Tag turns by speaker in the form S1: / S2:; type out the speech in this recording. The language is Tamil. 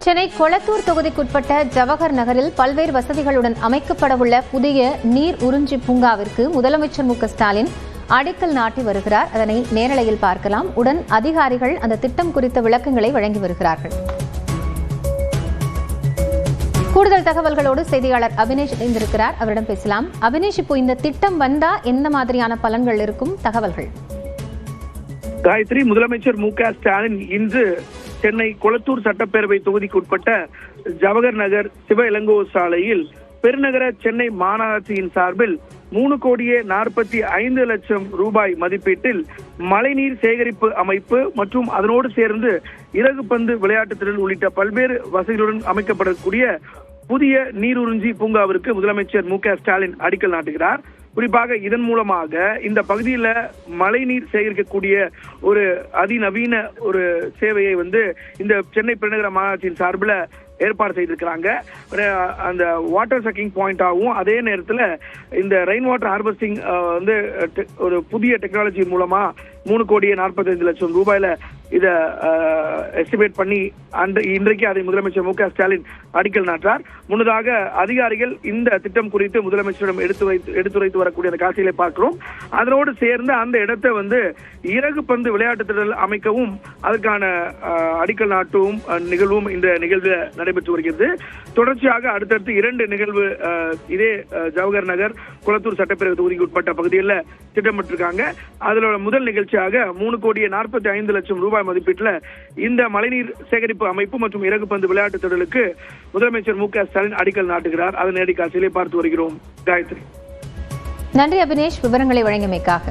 S1: சென்னை கொளத்தூர் தொகுதிக்குட்பட்ட ஜவஹர் நகரில் பல்வேறு வசதிகளுடன் அமைக்கப்படவுள்ள புதிய நீர் உறிஞ்சி பூங்காவிற்கு முதலமைச்சர் மு.க.ஸ்டாலின் அடிக்கல் நாட்டி வருகிறார். அதனை நேரலையில் பார்க்கலாம். உடன் அதிகாரிகள் அந்த திட்டம் குறித்த விளக்கங்களை வழங்கி வருகிறார்கள். கூடுதல் தகவல்களோடு செய்தியாளர் அபினேஷ் இணைந்திருக்கிறார். அவரிடம் பேசலாம். அபினேஷ், இப்போ இந்த திட்டம் வந்தா எந்த மாதிரியான பலன்கள் இருக்கும்? தகவல்கள்.
S2: காயத்ரி, முதலமைச்சர் மு.க.ஸ்டாலின் இன்று சென்னை கொளத்தூர் சட்டப்பேரவை தொகுதிக்குட்பட்ட ஜவஹர் நகர் சிவ இளங்கோ சாலையில் பெருநகர சென்னை மாநகராட்சியின் சார்பில் 3,45,00,000 ரூபாய் மதிப்பீட்டில் மழைநீர் சேகரிப்பு அமைப்பு மற்றும் அதனோடு சேர்ந்து இறகுப்பந்து விளையாட்டுத் திடல் உள்ளிட்ட பல்வேறு வசதிகளுடன் அமைக்கப்படக்கூடிய புதிய நீருறிஞ்சி பூங்காவிற்கு முதலமைச்சர் மு.க.ஸ்டாலின் அடிக்கல் நாட்டுகிறார். குறிப்பாக இதன் மூலமாக இந்த பகுதியில் மழைநீர் சேகரிக்கக்கூடிய ஒரு அதிநவீன ஒரு சேவையை இந்த சென்னை பெருநகர மாநகராட்சியின் சார்பில் ஏற்பாடு செய்திருக்கிறாங்க. அந்த வாட்டர் சக்கிங் பாயிண்டாகவும் அதே நேரத்தில் இந்த ரெயின் வாட்டர் ஹார்வெஸ்டிங் ஒரு புதிய டெக்னாலஜி மூலமா 3,45,00,000 ரூபாயில இதை எஸ்டிமேட் பண்ணி இன்றைக்கு அதை முதலமைச்சர் மு.க.ஸ்டாலின் அடிக்கல் நாட்டார். முன்னதாக அதிகாரிகள் இந்த திட்டம் குறித்து முதலமைச்சரிடம் எடுத்துரைத்து வரக்கூடிய அந்த காட்சிகளை பார்க்கிறோம். அதனோடு சேர்ந்து அந்த இடத்தை இறகு பந்து விளையாட்டு திடல் அமைக்கவும் அதற்கான அடிக்கல் நாட்டும் நிகழ்வும் இந்த நிகழ்வில் நடைபெற்று வருகிறது. தொடர்ச்சியாக அடுத்தடுத்து 2 நிகழ்வு இதே ஜவஹர் நகர் கொளத்தூர் சட்டப்பேரவை தொகுதிக்கு உட்பட்ட பகுதியில் திட்டமிட்டிருக்காங்க. அதோட முதல் நிகழ்ச்சியாக 3,45,00,000 ரூபாய் மதிப்பீட்டில் இந்த மழைநீர் சேகரிப்பு அமைப்பு மற்றும் இறகுப்பந்து விளையாட்டு திடலுக்கு முதலமைச்சர் மு.க.ஸ்டாலின் அடிக்கல் நாட்டுகிறார். அதன் நேரடி காட்சிகளை பார்த்து வருகிறோம். காயத்ரி,
S1: நன்றி அபினேஷ், விவரங்களை வழங்கியமைக்காக.